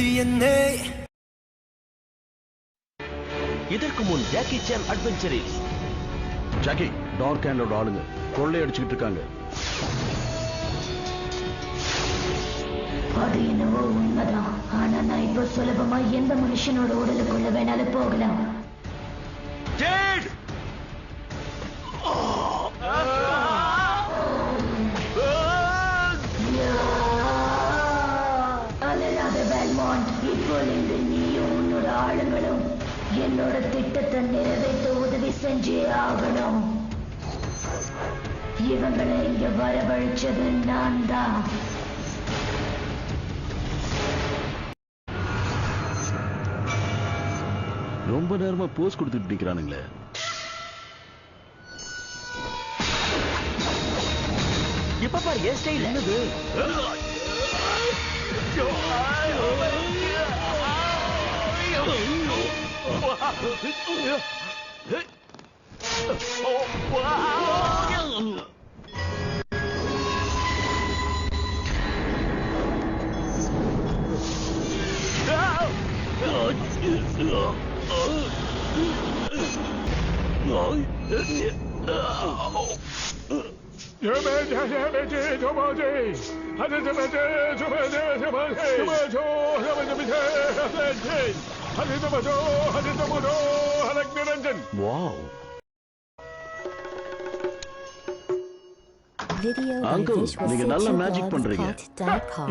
DNA. இதற்கு முன் Jackie Chan அட்வென்ச்சரில் Jackie dark ஹேண்டோட ஆளுங்க கொள்ளை அடிச்சுக்கிட்டு இருக்காங்க. அது என்னவோ உண்மைதான். ஆனா நான் இப்போ சுலபமா எந்த மனுஷனோட உடலுக்குள்ள வேணாலும் போகலாம். இப்போது நீயும் உன்னோட ஆளுங்களும் என்னோட திட்டத்தை நிறைவேற்ற உதவி செஞ்சே ஆகணும். இவங்களை இங்க வரவழைச்சது நான் தான். ரொம்ப நேரமா போஸ் கொடுத்துட்டு நிக்கிறானுங்களே. இப்ப பாரு என் ஸ்டைல் என்னது. அங்கிள், நீங்க நல்ல மேஜிக் பண்றீங்க.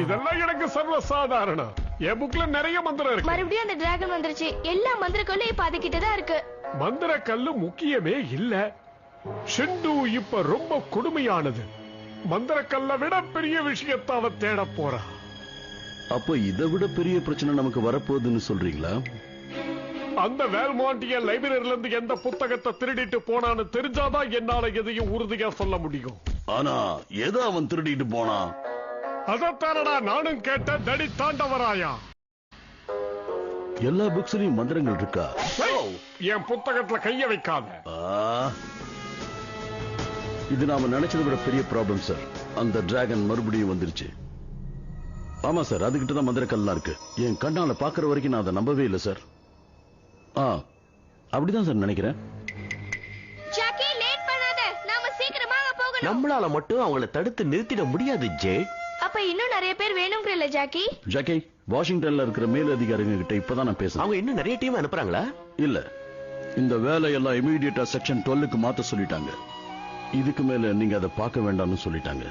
இதெல்லாம் எனக்கு சர்வ சாதாரணம். என் புக்ல நிறைய மந்திரம் இருக்கு. மறுபடியும் அந்த டிராகன் வந்துருச்சு. எல்லா மந்திர கல்லும் இப்ப அதுகிட்டதான் இருக்கு. மந்திர கல்லு முக்கியமே இல்ல. ஷிண்டு இப்ப ரொம்ப கொடுமையானது. மந்திர கல்ல விட பெரிய விஷயத்தை அவ தேட போறா. அப்போ இதை விட பெரிய பிரச்சனை நமக்கு வரப்போகுதுன்னு சொல்றீங்களா? அந்த வேல்மாண்டிய லைப்ரரியில இருந்து எந்த புத்தகத்தை திருடிட்டு போனான்னு தெரிஞ்சாதான் என்னால எதையும் உறுதியா சொல்ல முடியும். ஆனா எதை அவன் திருடிட்டு போனா? அதத்தானடா நானும் கேட்ட தடி தாண்டவராயா. எல்லா புக்ஸ்லயும் மந்திரங்கள் இருக்கா? என் புத்தகத்துல கைய வைக்காத. இது நாம நினைச்சதை விட பெரிய ப்ராப்ளம் சார். அந்த டிராகன் மறுபடியும் வந்துருச்சு. ஆமா சார், அதுகிட்ட தான் மந்திர கல்லாம் இருக்கு. என் கண்ணால பாக்குற வரைக்கும் நான் அதை நம்பவே இல்லை சார். அப்படிதான் சார் நினைக்கிறேன். ஜாக்கி, லேட் பண்ணாத. நாம சீக்கிரமாக போகணும். நம்மளால மட்டும் அவங்கள தடுத்து நிறுத்திட முடியாது ஜே. அப்ப இன்னும் நிறைய பேர் வேணும்ங்கறல ஜாக்கி. ஜாக்கி, வாஷிங்டன்ல இருக்கிற மேல் அதிகாரிங்க கிட்ட இப்பதான் நான் பேசுறேன். அவங்க இன்னும் நிறைய டீம் அனுப்புறாங்களா? இல்ல, இந்த வேலையெல்லாம் இமிடியேட்டா செக்ஷன் 12க்கு மாத்த சொல்லிட்டாங்க. இதுக்கு மேல நீங்க அதை பார்க்க வேண்டாம்னு சொல்லிட்டாங்க.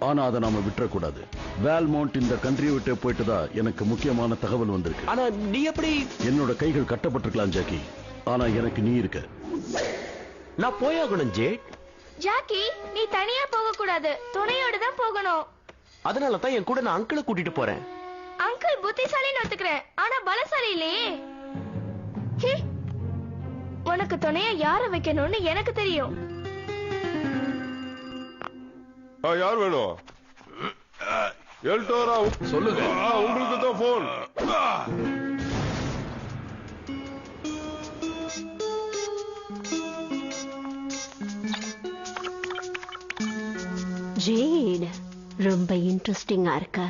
ஆனா அதை நாம விட்டுறக்கூடாது. வேல்மவுண்ட் இந்த கண்ட்ரியை விட்டு போயிட்டுதா எனக்கு முக்கியமான தகவல் வந்திருக்கு. ஆனா நீ எப்படி? என்னோட கைகள் கட்டப்பட்டிருக்கலாம் ஜாக்கி, ஆனா எனக்கு நீ இருக்க. நான் போயாகணும் ஜே. ஜாக்கி, நீ தனியா போக கூடாது, துணையோட தான் போகணும். அதனால தான் என் கூட நான் அங்கிளை கூட்டிட்டு போறேன். அங்கிள் புத்திசாலின்னு ஒத்துக்கிறேன், ஆனா பலசாலி இல்லையே. உனக்கு துணையா யார வைக்கணும்னு எனக்கு தெரியும். யார் வேணும்? எல்டோரா சொல்லுங்க. உங்களுக்கு தான் போன். ஜேட், ரொம்ப இன்ட்ரெஸ்டிங்கா இருக்கு.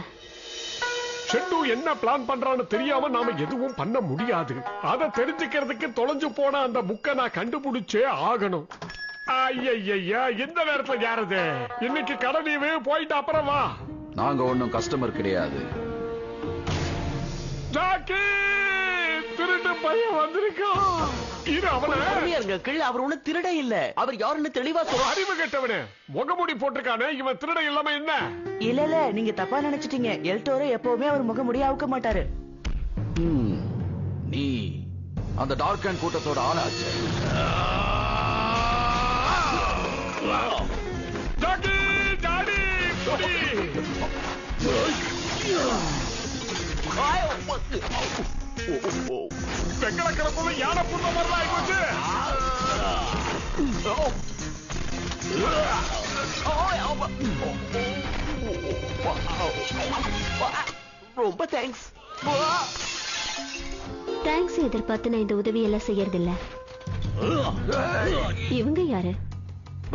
ஷெட்டு என்ன பிளான் பண்றான்னு தெரியாம நாம எதுவும் பண்ண முடியாது. அதை தெரிஞ்சுக்கிறதுக்கு தொலைஞ்சு போன அந்த புக்கை நான் கண்டுபிடிச்சே ஆகணும். ஐயா, இந்த நேரத்துல யாரது? இன்னைக்கு கடனீவு போயிட்டு அப்புறம் வா. நாங்க ஒண்ணும் கஸ்டமர் கிடையாது. ஜாக்கி, திருட்டு பையன் வந்திருக்கான். இது அவன அவர் ஒண்ணு திருட இல்ல. அவர் யாருன்னு தெளிவா சொல்ல. அறிவு கெட்டவனே, முகமூடி போட்டிருக்கானே, இவன் திருட இல்லாம என்ன? இல்ல நீங்க தப்பா நினைச்சிட்டீங்க. எல்டோரோ எப்பவுமே அவர் முகமுடி அவுக்க மாட்டாரு. நீ அந்த டார்க் அண்ட் கூட்டத்தோட ஆளாச்சு. ஜாக்கி, டாடி, புடி. வெங்கல கிளப்புல யானை புண்ண மாதிரி ஆயிப்போச்சு. ரொம்ப தேங்க்ஸ். தேங்க்ஸ் எதிர்பார்த்து நான் இந்த உதவியெல்லாம் செய்யறதில்ல. இவங்க யாரு?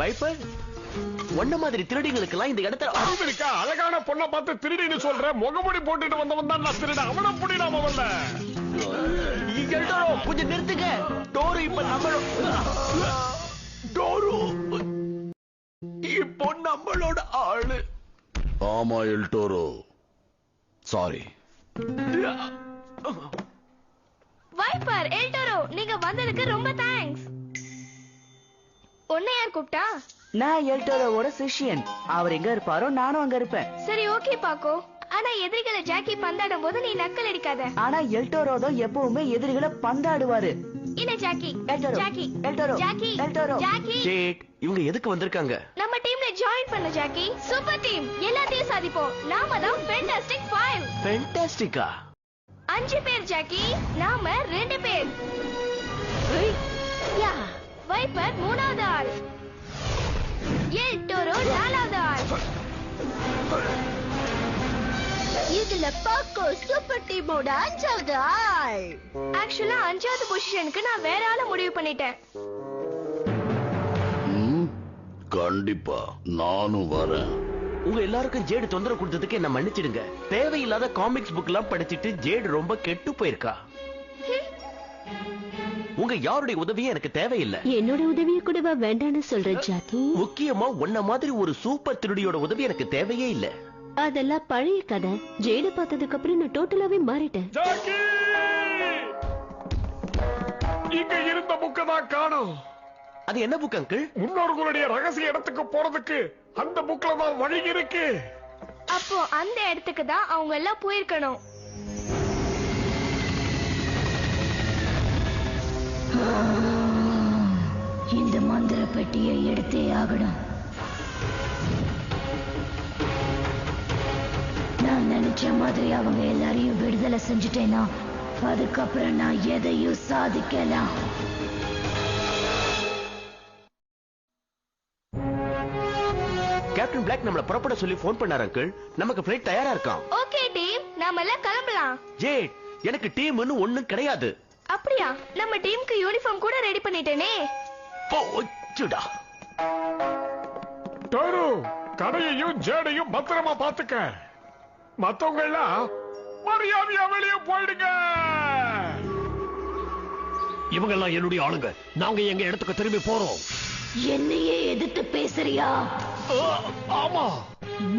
வைப்பர், ஒன்ன மாதிரி திருடிங்களுக்கு எல்லாம் இந்த இடத்துல அறிவு இருக்கா? அழகான பொண்ணை பார்த்து திருடின்னு சொல்ற, முகமுடி போட்டுட்டு வந்தவன் தான் நான் திருட. அவனை புடிடாம வரல. எல்டோரோ கொஞ்சம் நிறுத்துங்க. டோரு இப்ப நம்மளோட டோரு இப்போ நம்மளோட ஆளு. ஆமா எல்டோரோ, சாரி. வைப்பர், எல்டோரோ, நீங்க வந்ததுக்கு ரொம்ப தேங்க்ஸ். உன்னை யார் கூப்பிட்டா? நான் எல்டோரோவோட சிஷியன். அவர் எங்க இருப்பாரோ நானும் அங்க இருப்பேன். சரி, ஓகே பாக்கோ. ஆனா எதிரிகளை ஜாக்கி பந்தாடும் போது நீ நக்கல் அடிக்காத. ஆனா எல்டோரோ தான் எப்பவுமே எதிரிகளை பந்தாடுவாரு. இல்ல Jackie, El Toro, Jackie, El Toro, Jackie, El Toro. Jackie. Jade, இவங்க எதுக்கு வந்திருக்காங்க? நம்ம டீம்ல ஜாயின் பண்ண ஜாக்கி. சூப்பர் டீம், எல்லாத்தையும் சாதிப்போம். நாம தான் ஃபேண்டாஸ்டிக் 5. ஃபேண்டாஸ்டிக்கா? 5 பேர் ஜாக்கி, நாம 2 பேர். யா, வைப்பர் 3வது ஆள், எல்டோரோ 4வது ஆள். இதுல பாக்கோ சூப்பர் டீமோட 5வது ஆள். ஆக்சுவலா 5வது பொசிஷனுக்கு நான் வேற ஆள முடிவு பண்ணிட்டேன். கண்டிப்பா நானும் வரேன். உங்க எல்லாருக்கும் ஜேடு தொந்தரவு கொடுத்ததுக்கு என்ன மன்னிச்சிடுங்க. தேவையில்லாத காமிக்ஸ் புக் எல்லாம் படிச்சிட்டு ஜேடு ரொம்ப கெட்டு போயிருக்கா. உங்க யாருடைய உதவியும் எனக்கு தேவையில்லை. என்னோட உதவியை கூடவா வேண்டான்னு சொல்ற ஜாக்கி? முக்கியமா உன்ன மாதிரி ஒரு சூப்பர் திருடியோட உதவி எனக்கு தேவையே இல்ல. அதெல்லாம் பழைய கதை. ஜேட பார்த்ததுக்கு அப்புறம் நான் டோட்டலாவே மாறிட்டேன். ஜாக்கி, இங்க இருந்த புக்க தான் காணோம். அது என்ன புக் அங்கிள்? முன்னோர்களுடைய ரகசிய இடத்துக்கு போறதுக்கு அந்த புக்ல தான் வழி இருக்கு. அப்போ அந்த இடத்துக்கு தான் அவங்க எல்லாம் போயிருக்கணும். இந்த மந்திர பெட்டியை எடுத்தே ஆகணும். நான் நினைச்ச மாதிரி அவங்க எல்லாரையும் விடுதலை செஞ்சுட்டேனா அதுக்கப்புறம் நான் எதையும் சாதிக்கலாம். கேப்டன் பிளாக் நம்மள புறப்பட சொல்லி போன் பண்ணாரு அங்கிள். நமக்கு ஃளைட் தயாரா இருக்கான். ஓகே டீம், நாம எல்லாம் கிளம்பலாம். ஜேட், எனக்கு டீம்னு ஒண்ணும் கிடையாது. அப்படியா? நம்ம டீமுக்கு யூனிஃபார்ம் கூட ரெடி பண்ணிட்டேனே. போச்சுடா. டோரு, கடையையும் ஜேடையும் பத்திரமா பாத்துக்க. மத்தவங்க எல்லாம் மரியாதையா வெளியே போயிடுங்க. இவங்க எல்லாம் என்னுடைய ஆளுங்க. நாங்க எங்க இடத்துக்கு திரும்பி போறோம். என்னையே எதிர்த்து பேசுறியா? ஆமா,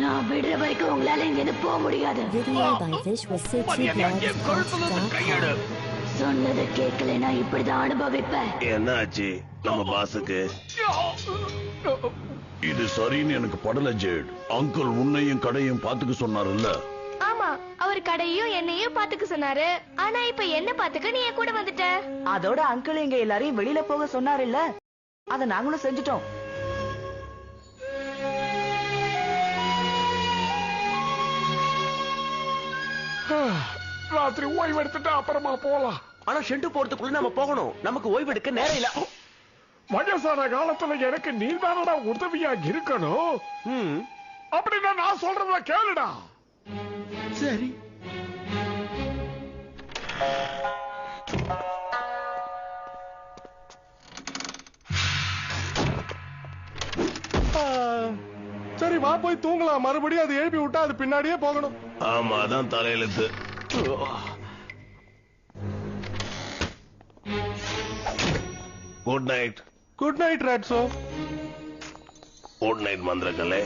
நான் விடுற வரைக்கும் உங்களால இங்க போக முடியாது. சொன்னதை கேட்கலனா இப்படிதான் அனுபவிப்பேன். என்னாச்சு நம்ம பாஸுக்கு? இது சரின்னு எனக்கு படல ஜேட். அங்கிள் உன்னையும் கடையும் பாத்துக்க சொன்னாருல்ல? ஆமா, அவர் கடையும் என்னையும் பாத்துக்க சொன்னாரு. ஆனா இப்ப என்ன பாத்துக்க நீ என் கூட வந்துட்ட. அதோட அங்கிள் எங்க எல்லாரையும் வெளியில போக சொன்னாரு இல்ல, அத நாங்களும் செஞ்சுட்டோம். ராத்திரி ஓய்வு எடுத்துட்டு அப்புறமா போலாம். ஆனா ஷெட்டு போறதுக்குள்ள நம்ம போகணும். நமக்கு ஓய்வு எடுக்க நேரம் இல்ல. வயசான காலத்துல எனக்கு நீதானடா உதவியா இருக்கணும். அப்படின்னா நான் சொல்றத கேளுடா. சரி. சரி வா போய் தூங்கலாம். மறுபடியும் அது எழுப்பி விட்டா அது பின்னாடியே போகணும். ஆமா, அதான் தலையெழுத்து. Good night. Good night Ratso. Good night மந்திரக்கலை.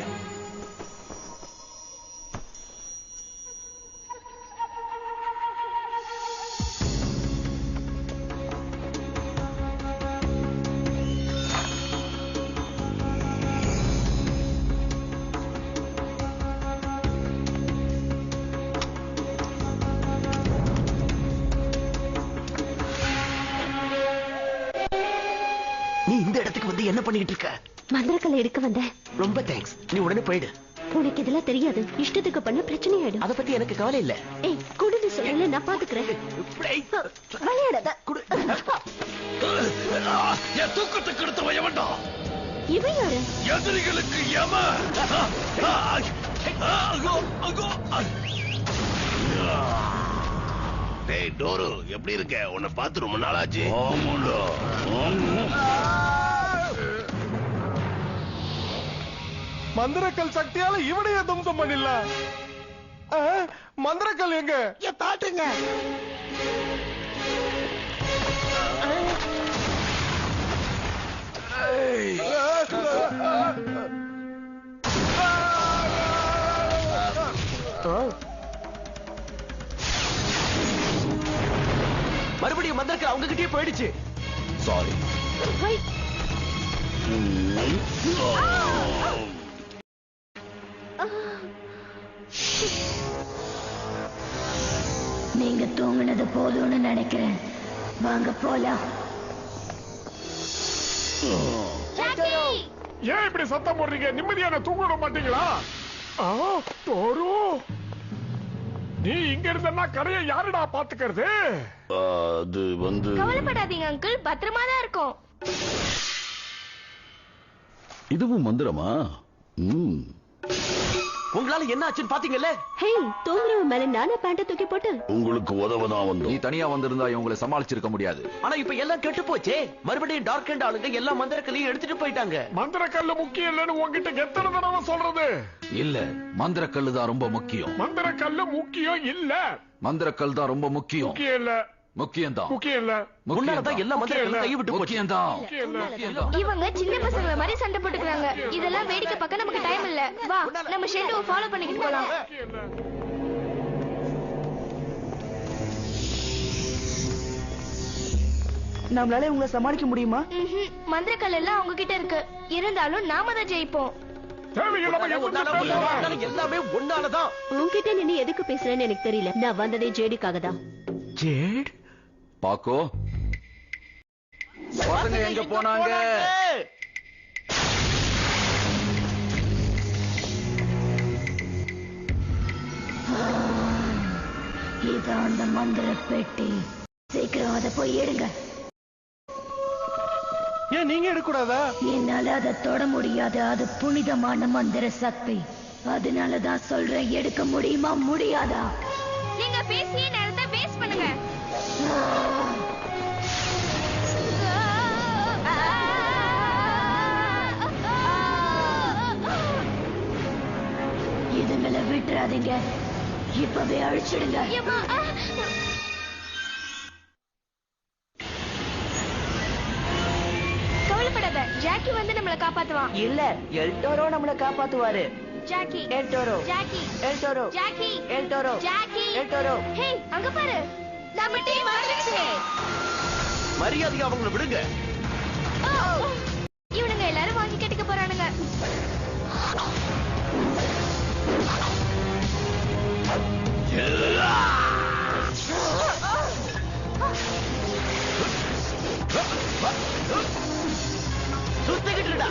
நீ இந்த இடத்துக்கு வந்து என்ன பண்ணிட்டு இருக்க? மந்திரக்கலை எடுக்க வந்தேன். ரொம்ப தேங்க்ஸ். நீ உடனே போயிடு. உனக்கு இதெல்லாம் தெரியாது. இஷ்டத்துக்கு பண்ண பிரச்சனை ஆயிடும். அத பத்தி எனக்கு கவலை இல்ல. ஏய், குடுன்னு சொல்லல, நான் பாத்துக்கிறேன். விளையாடாத. என் தூக்கத்துக்கு எடுத்து எவன்டா? இவன் யாரு? எதிரிகளுக்கு யம. டேய் டோரு, எப்படி இருக்க? உன்னை பார்த்து ரொம்ப நாளாச்சு. ஆமாடா. மந்திரக்கல் சக்தியால இவனையே தும்சம் பண்ணிடலாம். மந்திரக்கல் எங்க தாட்டுங்க. மறுபடியும் மந்திரக்கல் அவங்க கிட்டே போயிடுச்சு. சாரி. நீங்க தூங்குனது போதும்னு நினைக்கிறேன். வாங்க போலாம். ஏன் இப்படி சத்தம் போடுறீங்க? நிம்மதியான தூங்க மாட்டீங்களா? டோரு, நீ இங்க இருந்தன்னா கடையை யாருடா பாத்துக்கிறது? அது வந்து கவலைப்படாதீங்க அங்கிள், பத்திரமா தான் இருக்கும். இதுவும் மந்திரமா? உங்களால என்ன ஆச்சுன்னு பாத்தீங்கல்ல? ஹே, தூங்குறவன் மேல நானே பேண்ட தூக்கி போட்டு உங்களுக்கு உதவதான் வந்தோம். நீ தனியா வந்திருந்தா இவங்களை சமாளிச்சிருக்க முடியாது. ஆனா இப்ப எல்லாம் கெட்டு போச்சே. மறுபடியும் டார்க் அண்ட் ஆளுங்க எல்லா மந்திரக்கல்லையும் எடுத்துட்டு போயிட்டாங்க. மந்திரக்கல்லு முக்கியம் இல்லைன்னு உங்ககிட்ட எத்தனை தடவை சொல்றது? இல்ல, மந்திரக்கல்லு தான் ரொம்ப முக்கியம். மந்திரக்கல்லு முக்கியம் இல்ல. மந்திரக்கல் தான் ரொம்ப முக்கியம். முக்கியம் இல்ல. முக்கியம்தான். முக்கியம் இல்ல. முன்னாலதான் எல்லா மந்திரக்கல்லும் கைவிட்டு போச்சு. முக்கியம்தான். இவங்க சின்ன பசங்க மாதிரி சண்டை போட்டுக்கிறாங்க. இதெல்லாம் வேடிக்கை பார்க்க நமக்கு டைம் இல்ல. வா, நம்ம ஷெட்யூ ஃபாலோ பண்ணிட்டு போலாம். நம்மளால உங்களை சமாளிக்க முடியுமா? மந்திரக்கல் எல்லாம் அவங்க கிட்ட இருக்கு. இருந்தாலும் நாம தான் ஜெயிப்போம். எல்லாமே ஒன்னாலதான். உன்கிட்ட நின்னு எதுக்கு பேசுறேன்னு எனக்கு தெரியல. நான் வந்ததே ஜேடிக்காக தான். ஜேட் பாக்கோ, பசங்க எங்க போனாங்க? இதான் அந்த மந்திர பெட்டி. சீக்கிரம் அதை போய் எடுங்க. ஏன் நீங்க எடுக்கூடாதா? என்னால அதை தொட முடியாது. அது புனிதமான மந்திர சக்தி. அதனாலதான் சொல்றேன், எடுக்க முடியுமா முடியாதா? நீங்க பேசிய நேரத்தை வேஸ்ட் பண்ணுங்க. இதுங்களை விட்டுறாதீங்க. இப்பவே அழிச்சிடுங்க. கவலைப்படாத, ஜாக்கி வந்து நம்மளை காப்பாத்துவான். இல்ல, எல்டோரோ நம்மளை காப்பாத்துவாரு. Jackie, El Toro, Jackie, El Toro, Jackie, El Toro, Jackie, El Toro. Hey, அங்க பாரு, நம்ம டீம் வந்துருச்சு. மரியாதையா அவங்கள விடுங்க. இவனுங்க எல்லாரும் வாங்கி கேட்டுக்க போறானுங்க. சுத்திக்கிட்டுடா.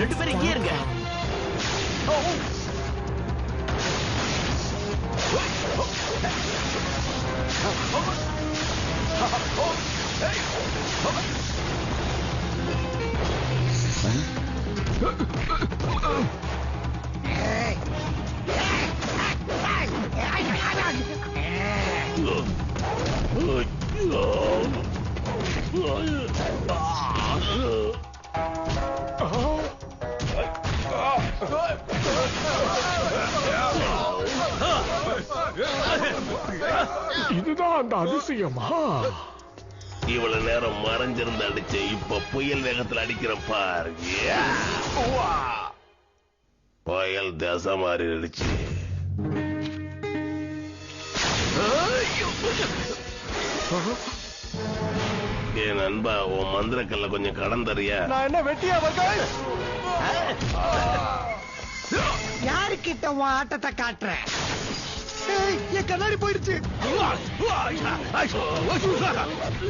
ரெண்டு பேரும் இங்கே இருங்க. இதுதான் அந்த அதிசயமா? இவ்வளவு நேரம் மறைஞ்சிருந்து அடிச்சு இப்ப புயல் வேகத்துல அடிக்கிற பாரு. புயல் தசை மாறி அடிச்சு. என் நண்பா, உன் மந்திரக்கல்ல கொஞ்சம் கடன் தரியா? நான் என்ன வெட்டியா வந்தாய்? யாருக்கிட்ட உன் ஆட்டத்தை காட்டுறேன்? என் கண்ணாடி போயிடுச்சு.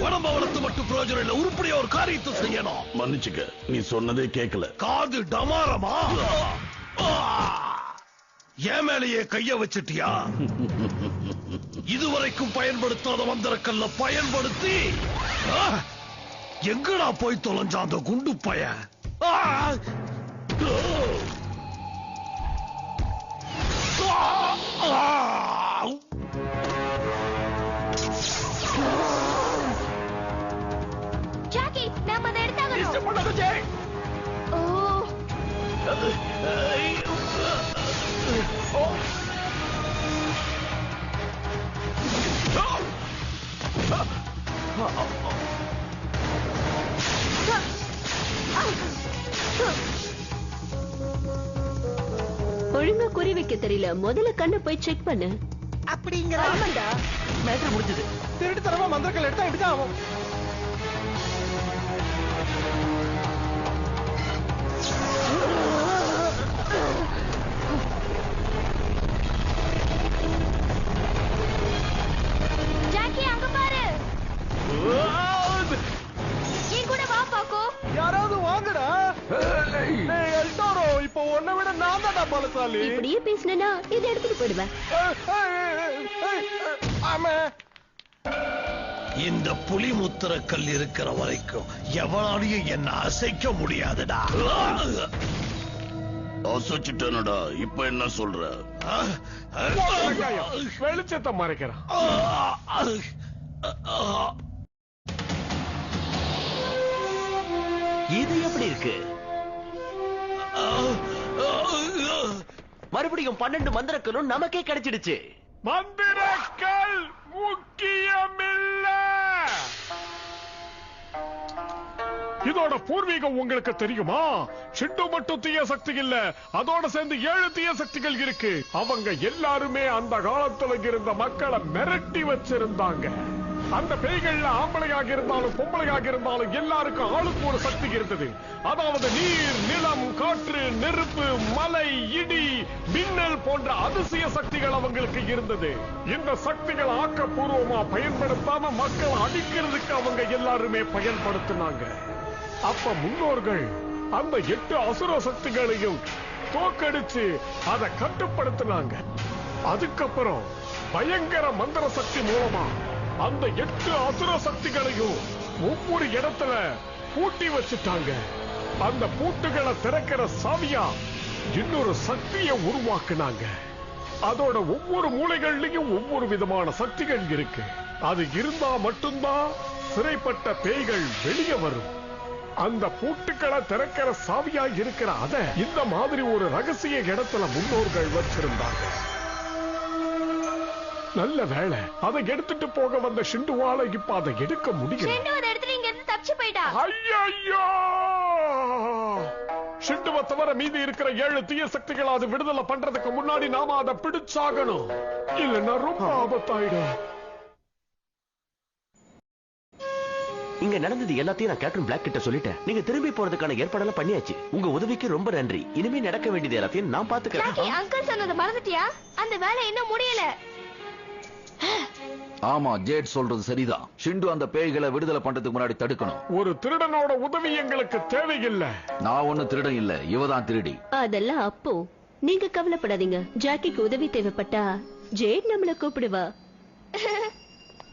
உடம்ப வளர்த்து மட்டும் பிரயோஜனம் இல்ல, உருப்படியா ஒரு காரியத்தை செய்யணும். மன்னிச்சுக்க, நீ சொன்னதே கேட்கல. காது டமாரமா? என் மேலேயே கைய வச்சிட்டியா? இதுவரைக்கும் பயன்படுத்தாத மந்திரக்கல்ல பயன்படுத்தி எங்கடா போய் தொலைஞ்சா அந்த குண்டு பையன்? நாம அதை எடுத்தாகணும். ஓ ஒழுங்கா குறி வைக்க தெரியல. முதல்ல கண்ணை போய் செக் பண்ணு. அப்படிங்கிற மேட்டர் முடிஞ்சது. திருட்டுத்தனமா மந்திரக்கல் எடுத்தா எடுத்தா ஆகும். ஜாக்கி அங்க பாரு. என் கூட வா பாக்கோ. யாராவது வாங்கடா. டேய் எல்டோரோ, இப்போ உன்னை விட நான் தான்டா பலசாலி. இப்படியே பேசினா இதை எடுத்துட்டு போயிடுவேன். ஆமா. இந்த புலி முத்திரக்கல் இருக்கிற வரைக்கும் எவனாலையும் என்ன அசைக்க முடியாதுடா. அசைச்சிட்டனடா. இப்ப என்ன சொல்ற? வெளிச்சத்தை மறைக்கிறான். இது எப்படி இருக்கு? மறுபடியும் 12 மந்திரக்கலும் நமக்கே கிடைச்சிடுச்சு. மந்திரக்கல் முக்கியமில்ல. இதோட பூர்வீகம் உங்களுக்கு தெரியுமா? ஷிண்டு மட்டும் தீய சக்தி இல்ல, அதோட சேர்ந்து 7 தீய சக்திகள் இருக்கு. அவங்க எல்லாருமே அந்த காலத்துல இருந்த மக்களை மிரட்டி வச்சிருந்தாங்க. அந்த பேய்கள்ல ஆம்பளையாக இருந்தாலும் பொம்பளையாக இருந்தாலும் எல்லாருக்கும் ஆளுக்கு ஒரு சக்தி இருந்தது. அதாவது நீர், நிலம், காற்று, நெருப்பு, மலை, இடி, மின்னல் போன்ற அதிசய சக்திகள் அவங்களுக்கு இருந்தது. இந்த சக்திகள் ஆக்கப்பூர்வமா பயன்படுத்தாம மக்கள் அடிக்கிறதுக்கு அவங்க எல்லாருமே பயன்படுத்தினாங்க. அப்ப முன்னோர்கள் அந்த 8 அசுர சக்திகளையும் தோக்கடிச்சு அதை கட்டுப்படுத்தினாங்க. அதுக்கப்புறம் பயங்கர மந்திர சக்தி மூலமா அந்த 8 அசுர சக்திகளையும் ஒவ்வொரு இடத்துல பூட்டி வச்சுட்டாங்க. அந்த பூட்டுகளை திறக்கிற சாவியா இன்னொரு சக்தியை உருவாக்குனாங்க. அதோட ஒவ்வொரு மூலைகள்லயும் ஒவ்வொரு விதமான சக்திகள் இருக்கு. அது இருந்தா மட்டும்தான் சிறைப்பட்ட பேய்கள் வெளியே வரும். அந்த பூட்டுக்களை திறக்கிற சாவியா இருக்கிற அத இந்த மாதிரி ஒரு ரகசிய இடத்துல முன்னோர்கள் வச்சிருந்தாங்க. நல்ல வேளை அதை எடுத்துட்டு போக வந்த ஷிண்டுவால இப்ப அதை எடுக்க முடியல. ஐயோ, ஷிண்டுவை தவிர மீதி இருக்கிற 7 தீய சக்திகள் அது விடுதலை பண்றதுக்கு முன்னாடி நாம அதை பிடிச்சாகணும். இல்லன்னா ரொம்ப ஆபத்தாயிடும். இங்க நடந்தது எல்லாத்தையும் நான் கேப்டன் பிளாக் கிட்ட சொல்லிட்டேன். நீங்க திரும்பி போறதுக்கான ஏற்பாடெல்லாம் பண்ணியாச்சு. உங்க உதவிக்கு ரொம்ப நன்றி. இனிமே நடக்க வேண்டியது எல்லாத்தையும் நான் பாத்துக்கிறேன். அங்கிள் சொன்னது மறந்துட்டியா? அந்த வேலை இன்னும் முடியல. ஆமா, ஜேட் சொல்றது சரிதான். ஷிண்டு அந்த பேய்களை விடுதலை பண்றதுக்கு முன்னாடி தடுக்கணும். ஒரு திருடனோட உதவி எங்களுக்கு தேவையில்லை. நான் ஒண்ணு திருடன் இல்ல, இவதான் திருடி. அதெல்லாம் அப்போ நீங்க கவலைப்படாதீங்க. ஜாக்கிக்கு உதவி தேவைப்பட்டா ஜேட் நம்மள கூப்பிடுவா.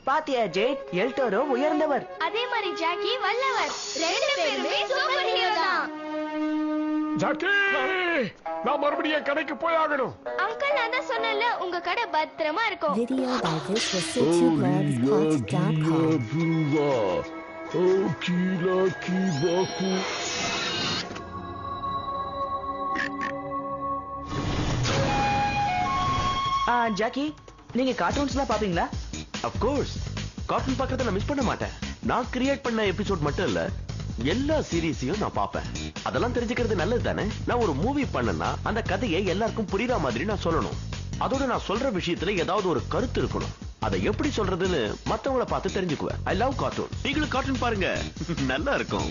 பாத்தியா ஜேட், எல்டோரோ உயர்ந்தவர். அதே மாதிரி ஜாக்கி வல்லவர். 2 பேருமே சூப்பர் ஹீரோ தான். ஜாக்கி, நான் மறுபடியும் கடைக்கு போய் ஆகணும். அங்கிள் நான் தான் சொன்னல, உங்க கடை பத்திரமா இருக்கும். ஜாக்கி, நீங்க கார்ட்டூன்ஸ்லாம் பாப்பீங்களா? Of course. கார்ட்டூன் பார்க்கறத நான் மிஸ் பண்ண மாட்டேன். நான் கிரியேட் பண்ண எபிசோட் மட்டும் இல்ல, எல்லா சீரீஸையும் நான் பாப்பேன். அதெல்லாம் தெரிஞ்சுக்கிறது நல்லது தானே? நான் ஒரு மூவி பண்ணனா அந்த கதையை எல்லாருக்கும் புரியுற மாதிரி நான் சொல்லணும். அதோட நான் சொல்ற விஷயத்துல ஏதாவது ஒரு கருத்து இருக்கணும். அதை எப்படி சொல்றதுன்னு மத்தவங்கள பார்த்து தெரிஞ்சுக்குவேன். I love cartoon. நீங்களும் கார்ட்டூன் பாருங்க, நல்லா இருக்கும்.